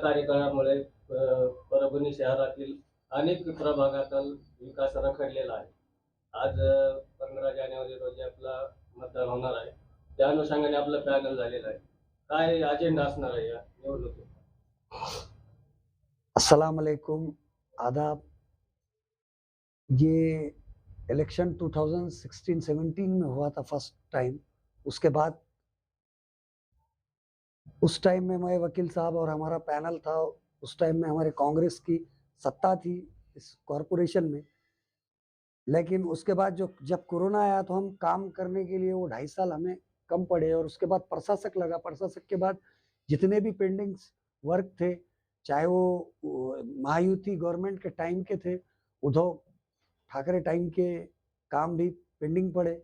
कार्यकाळामुळे परभणी शहरातील अनेक प्रभागातील विकास रखडलेला आहे. आज 15 जानेवारी रोजी आपला मतदान होणार आहे. त्या अनुषंगाने आपलं पॅनल झालेलं आहे. काय अजेंडा असणार आहे या निवडणुकीत? अस्सलाम वालेकुम, आदाब। ये इलेक्शन 2016-17 में हुआ था फर्स्ट टाइम। उसके बाद उस टाइम में मैं वकील साहब और हमारा पैनल था। उस टाइम में हमारे कांग्रेस की सत्ता थी इस कॉरपोरेशन में। लेकिन उसके बाद जब कोरोना आया तो हम काम करने के लिए वो 2.5 साल हमें कम पड़े और उसके बाद प्रशासक लगा। प्रशासक के बाद जितने भी पेंडिंग वर्क थे, चाहे वो महायुति गवर्नमेंट के टाइम के थे, उद्धव ठाकरे टाइम के काम भी पेंडिंग पड़े।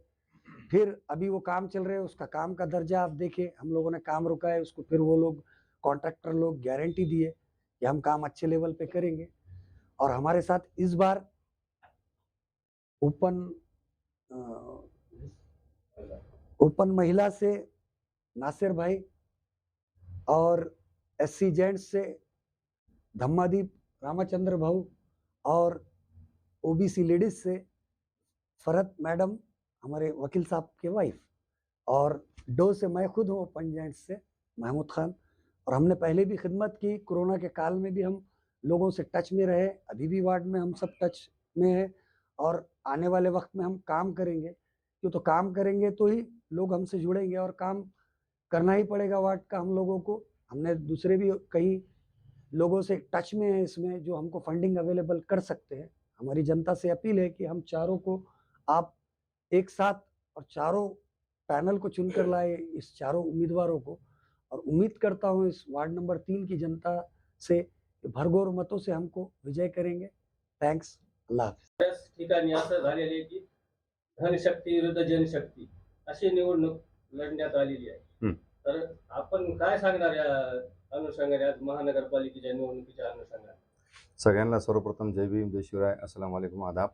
फिर अभी वो काम चल रहे हैं, उसका काम का दर्जा आप देखें, हम लोगों ने काम रुका है उसको, फिर वो लोग कॉन्ट्रैक्टर लोग गारंटी दिए कि हम काम अच्छे लेवल पे करेंगे। और हमारे साथ इस बार ओपन महिला से नासिर भाई और SC जेंट्स से धम्मादीप रामचंद्र भाऊ और OBC लेडीज से फरहत मैडम, हमारे वकील साहब के वाइफ, और डो से मैं खुद हूँ ओपन जेंट्स से महमूद खान। और हमने पहले भी खिदमत की, कोरोना के काल में भी हम लोगों से टच में रहे, अभी भी वार्ड में हम सब टच में है और आने वाले वक्त में हम काम करेंगे। क्यों? तो काम करेंगे तो ही लोग हमसे जुड़ेंगे और काम करना ही पड़ेगा वार्ड का हम लोगों को। हमने दूसरे भी कई लोगों से टच में है इसमें जो हमको फंडिंग अवेलेबल कर सकते हैं। हमारी जनता से अपील है कि हम चारों को आप एक साथ और चारों पैनल को चुनकर लाए, इस चारों उम्मीदवारों को। और उम्मीद करता हूं इस वार्ड नंबर 3 की जनता से भरघोर मतों से हमको विजय करेंगे। थँक्स, अल्लाह हाफिज। बऱ्याच ठिकाणी असं झालेलं आहे की धनशक्ती विरुद्ध जनशक्ती अशी निवडणूक लढण्यात आलेली आहे. तर आपण काय सांगणार या अनुषंगाने, आज महानगरपालिकेच्या निवडणुकीच्या अनुषंगाने? सगळ्यांना सर्वप्रथम जय भीम, जय शिवराय, अस्सलाम वालेकुम, आदाब।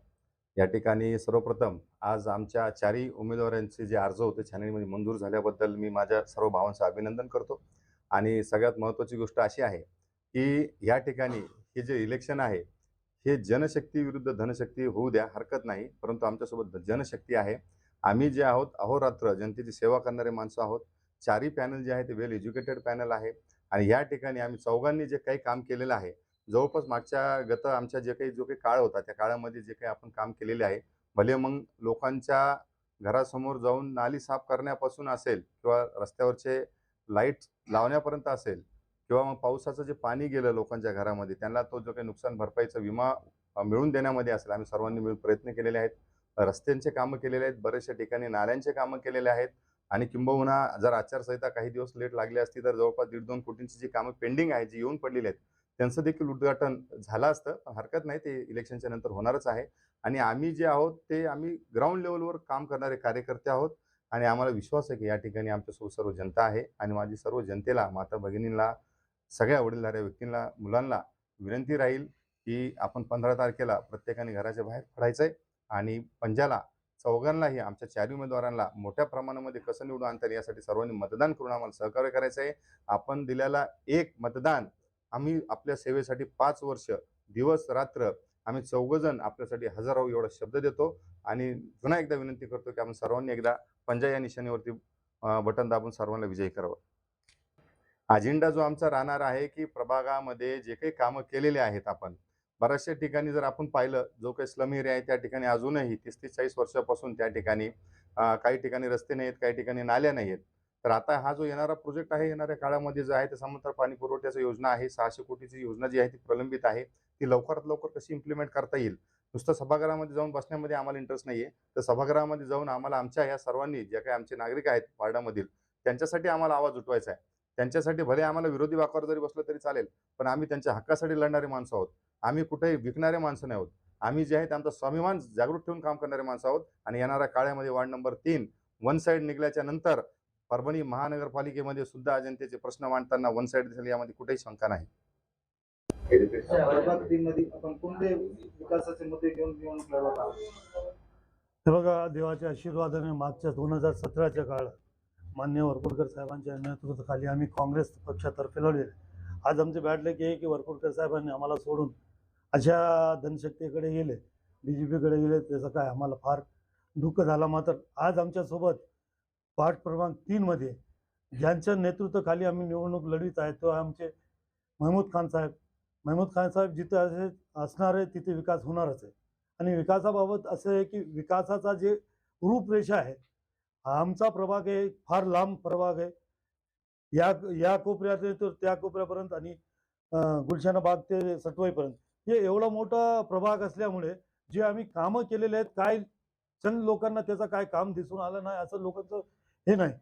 या ठिकाणी सर्वप्रथम आज आमच्या चारही उमेदवारांचे जे अर्ज होते छाननीमध्ये मंजूर झाल्याबद्दल मी माझ्या सर्व भावांचं अभिनंदन करतो। आणि सगळ्यात महत्त्वाची गोष्ट अशी आहे की या ठिकाणी हे जे इलेक्शन आहे हे जनशक्ती विरुद्ध धनशक्ती होऊ द्या, हरकत नाही, परंतु आमच्यासोबत जनशक्ती आहे। आम्ही जे आहोत अहोरात्र जनतेची सेवा करणारे माणसं आहोत। चारही पॅनल जे आहे ते वेल एज्युकेटेड पॅनल आहे आणि या ठिकाणी आम्ही चौघांनी जे काही काम केलेलं आहे, जवळपास मागच्या आमच्या जो काही काळ होता त्या काळामध्ये जे काही आपण काम केलेले आहे, भले मग लोकांच्या घरासमोर जाऊन नाली साफ करण्यापासून असेल किंवा रस्त्यावरचे लाईट लावण्यापर्यंत असेल किंवा मग पावसाचं जे पाणी गेलं लोकांच्या घरामध्ये त्यांना तो जो काही नुकसान भरपाईचा विमा मिळवून देण्यामध्ये असेल, आम्ही सर्वांनी मिळून प्रयत्न केलेले आहेत। रस्त्यांचे कामं केलेले आहेत, बरेचशा ठिकाणी नाल्यांचे कामं केलेले आहेत आणि किंबहुना जर आचारसंहिता काही दिवस लेट लागली असती तर जवळपास 1.5-2 कोटींची जी कामं पेंडिंग आहेत, जी येऊन पडलेली आहेत, त्यांचं देखील उद्घाटन झालं असतं, पण हरकत नाही, ते इलेक्शनच्या नंतर होणारच आहे। आणि आम्ही जे आहोत ते आम्ही ग्राउंड लेवलवर काम करणारे कार्यकर्ते आहोत आणि आम्हाला विश्वास आहे की या ठिकाणी आमच्यासोबत सर्व जनता आहे आणि माझी सर्व जनतेला, माता भगिनींना, सगळ्या वडीलधाऱ्या व्यक्तींना, मुलांना विनंती राहील की आपण 15 तारखेला प्रत्येकाने घराच्या बाहेर पडायचंय आणि पंजाला चौघांनाही, आमच्या चारही उमेदवारांना मोठ्या प्रमाणामध्ये कसं निवडून आणता येईल यासाठी सर्वांनी मतदान करून आम्हाला सहकार्य करायचं आहे। आपण दिलेला एक मतदान आम्ही आपल्या सेवेसाठी 5 वर्ष दिवस रात्र आम्ही चौघजण आपल्यासाठी हजर राहू एवढा शब्द देतो आणि पुन्हा एकदा विनंती करतो की आपण सर्वांनी एकदा पंजा या निशाणीवरती बटन दाबून सर्वांना विजयी करावं। अजेंडा जो आमचा राहणार आहे की प्रभागामध्ये जे काही कामं केलेले आहेत, आपण बऱ्याचशा ठिकाणी जर आपण पाहिलं, जो काही स्लम एरिया आहे त्या ठिकाणी अजूनही 30-40 वर्षापासून त्या ठिकाणी काही ठिकाणी रस्ते नाहीत, काही ठिकाणी नाल्या नाहीत। तर आता हा जो येणारा प्रोजेक्ट आहे, येणाऱ्या काळामध्ये जो आहे ते समांतर पाणी पुरवठ्याची योजना आहे, 600 कोटीची योजना जी आहे ती प्रलंबित आहे, ती लवकरात लवकर कशी इम्प्लिमेंट करता येईल। नुसतं सभागृहामध्ये जाऊन बसण्यामध्ये आम्हाला इंटरेस्ट नाहीये, तर सभागृहामध्ये जाऊन आम्हाला आमच्या या सर्वांनी जे काही आमचे नागरिक आहेत वार्डामधील त्यांच्यासाठी आम्हाला आवाज उठवायचा आहे। त्यांच्यासाठी भले आम्हाला विरोधी वाकावर जरी बसलं तरी चालेल, पण आम्ही त्यांच्या हक्कासाठी लढणारे माणसं आहोत। आम्ही कुठेही विकणारे माणसं नाही आहोत। आम्ही जे आहे ते आमचा स्वाभिमान जागृत ठेवून काम करणारे माणसं आहोत आणि येणाऱ्या काळामध्ये वार्ड नंबर 3 वन साइड निघल्याच्या नंतर परभणी महानगरपालिकेमध्ये सुद्धा जनतेचे प्रश्न मांडताना वन साइड दिसेल यामध्ये कुठेही शंका नाही। बघा, देवाच्या आशीर्वादाने मागच्या 2017च्या काळात मान्य वरपुडकर साहेबांच्या नेतृत्वाखाली आम्ही काँग्रेस पक्षातर्फे लढले आज आमचे बॅड लक हे की वरपुडकर साहेबांनी आम्हाला सोडून अशा धनशक्तीकडे गेले, BJPकडे गेले, त्याचं काय आम्हाला फार दुःख झालं. मात्र आज आमच्यासोबत वार्ड क्रमांक 3 मध्ये ज्यांच्या नेतृत्वाखाली आम्ही निवडणूक लढवित आहे तो आमचे महमूद खान साहेब. महमूद खान साहेब जिथे असणार आहे तिथे विकास होणारच आहे. आणि विकासाबाबत असं आहे की विकासाचा जे रूपरेषा आहे, आमचा प्रभाग आहे फार लांब प्रभाग आहे, या कोपऱ्यात तर त्या कोपऱ्यापर्यंत आणि गुलशाना बाग ते सटवाईपर्यंत हे एवढा मोठा प्रभाग असल्यामुळे जे आम्ही कामं केलेले आहेत, काय चंद लोकांना त्याचं काय काम दिसून आलं नाही असं लोकांचं हे नाही.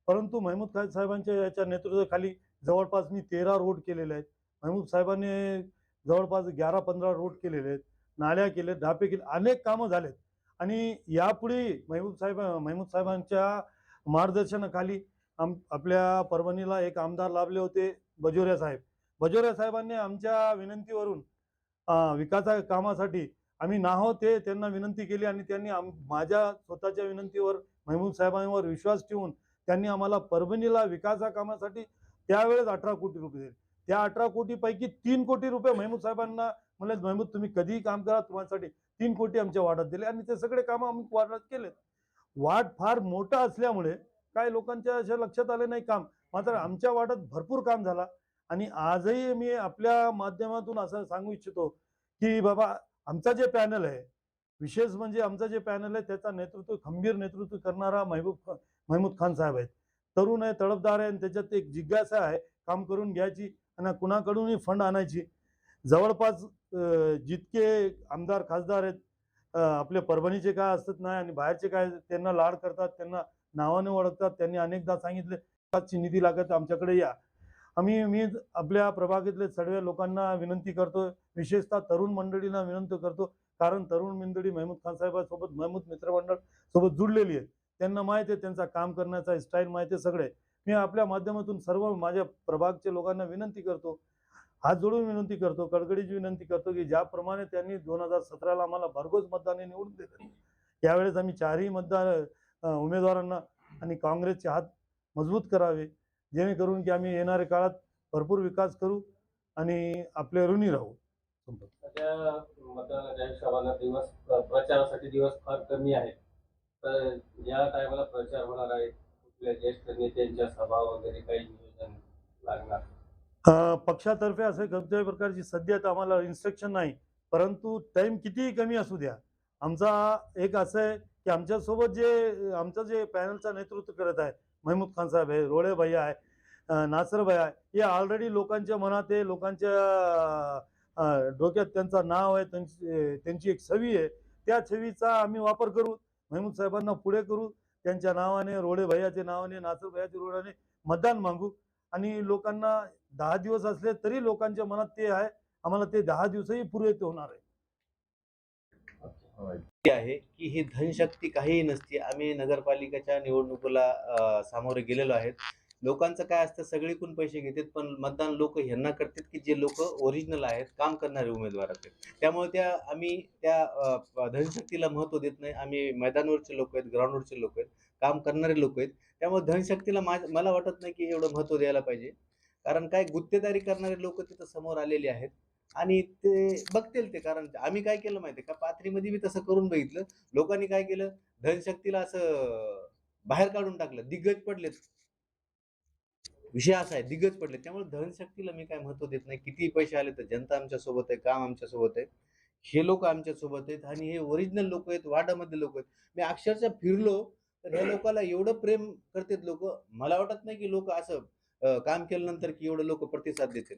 परंतु महमूद खान साहेबांच्या याच्या नेतृत्वाखाली जवळपास मी 13 रोड केलेले आहेत. महमूद साहेबांनी जवळपास 11-15 रोड केलेले आहेत, नाल्या केले, ढापे केले, अनेक कामं झालेत. आणि यापुढे महमूद साहेबांच्या मार्गदर्शनाखाली आपल्या परभणीला एक आमदार लाभले होते, बजोरिया साहेब. बजोरिया साहेबांनी आमच्या विनंतीवरून विकासा कामासाठी आम्ही नाहो ते त्यांना विनंती केली आणि त्यांनी माझ्या स्वतःच्या विनंतीवर महमूद साहेबांवर विश्वास ठेवून त्यांनी आम्हाला परभणीला विकासा कामासाठी त्यावेळेस 18 कोटी रुपये दिले. त्या 18 कोटीपैकी 3 कोटी रुपये महमूद साहेबांना म्हणले, महमूद तुम्ही कधीही काम करा, तुम्हासाठी 3 कोटी आमच्या वार्डात दिले आणि ते सगळे कामं आम्ही वार्डात केलेत. वार्ड फार मोठा असल्यामुळे काय लोकांच्या अशा लक्षात आले नाही काम, मात्र आमच्या वार्डात भरपूर काम झाला. आणि आजही मी आपल्या माध्यमातून असं सांगू इच्छितो की बाबा आमचा जे पॅनल आहे, विशेष म्हणजे आमचा जे पॅनल आहे त्याचा खंबीर नेतृत्व करणारा महमूद खान साहेब आहेत. तरुण आहे, तडफदार आहे आणि त्याच्यात एक जिज्ञासा आहे काम करून घ्यायची आणि कुणाकडूनही फंड आणायची. जवळपास जितके आमदार खासदार आहेत आपले परभणीचे काय असत नाही आणि बाहेरचे काय त्यांना लाड करतात, त्यांना नावाने ओळखतात. त्यांनी अनेकदा सांगितले निधी लागत आमच्याकडे या. मी आपल्या प्रभागातले सर्व लोकांना विनंती करतो, विशेषतः तरुण मंडळींना विनंती करतो, कारण तरुण मंडळी महमूद खान साहेबांसोबत महमूद मित्रमंडळ सोबत जुडलेली आहे. त्यांना माहिती आहे, त्यांचा काम करण्याचा स्टाईल माहिती आहे सगळे. मी आपल्या माध्यमातून सर्व माझ्या प्रभागच्या लोकांना विनंती करतो, हात जोडून विनंती करतो, कडकडीची विनंती करतो की ज्याप्रमाणे त्यांनी 2017ला आम्हाला भरघोस मतदाने निवडून दिले, यावेळेस आम्ही 4ही उमेदवारांना आणि काँग्रेसचे हात मजबूत करावे, जेणेकरून की आम्ही येणाऱ्या काळात भरपूर विकास करू आणि आपले ऋणी राहू. सध्या मतदानाच्या हिशोबाने प्रचारासाठी दिवस फार कमी आहेत, तर या टायमाला प्रचार होणार आहे, कुठल्या ज्येष्ठ नेत्यांच्या सभा वगैरे काही नियोजन लागणार? पक्षातर्फे असे कोणत्याही प्रकारची सध्या तर आम्हाला इन्स्ट्रक्शन नाही, परंतु टाइम कितीही कमी असू द्या, आमचा एक असं आहे की आमच्यासोबत आमचं जे पॅनलचं नेतृत्व करत आहे, महमूद खान साहेब आहे, रोळे भैया आहे, नासर भैया आहे, हे ऑलरेडी लोकांच्या मनात आहे, लोकांच्या डोक्यात त्यांचं नाव आहे, त्यांची एक छवी आहे. त्या छवीचा आम्ही वापर करू, महमूद साहेबांना पुढे करू, त्यांच्या नावाने, रोळे भैयाच्या नावाने, नासर भैयाच्या रोडाने मतदान मागू. आणि लोकांना 10 दिवस असले तरी लोकांच्या मनात ते आहे, आम्हाला ते 10 दिवसही पुरे होणार आहे. आहे की ही धनशक्ती काहीही नसते. आम्ही नगरपालिकेच्या निवडणुकीला सामोरे गेलेलो आहेत. लोकांचं काय असतं, सगळीकडून पैसे घेतात, पण मतदान लोक ह्यांना करतात की जे लोक ओरिजिनल आहेत, काम करणारे उमेदवार आहेत. त्यामुळे आम्ही त्या धनशक्तीला महत्त्व देत नाही. आम्ही मैदानावरचे लोक आहेत, ग्राउंडवरचे लोक आहेत, काम करणारे लोक आहेत. त्यामुळे धनशक्तीला मला वाटत नाही की एवढं महत्त्व द्यायला पाहिजे, कारण काय गुत्तेदारी करणारे लोक तिथं समोर आलेले आहेत आणि ते बघतील ते. कारण आम्ही काय केलं माहिती आहे का, पाथरीमध्ये मी तसं करून बघितलं. लोकांनी काय केलं, धनशक्तीला असं बाहेर काढून टाकलं, दिग्गज पडलेत. विषय असा आहे, दिग्गज पडले. त्यामुळे धनशक्तीला मी काय महत्त्व देत नाही. किती पैसे आले तर जनता आमच्या सोबत आहे, काम आमच्या सोबत आहे, हे लोक आमच्या सोबत आहेत आणि हे ओरिजिनल लोक आहेत, वार्डामध्ये लोक आहेत. मी अक्षरशः फिरलो तर ह्या लोकांना एवढं प्रेम करतात लोक. मला वाटत नाही की लोक असं काम केल्यानंतर की एवढं लोक प्रतिसाद देतील.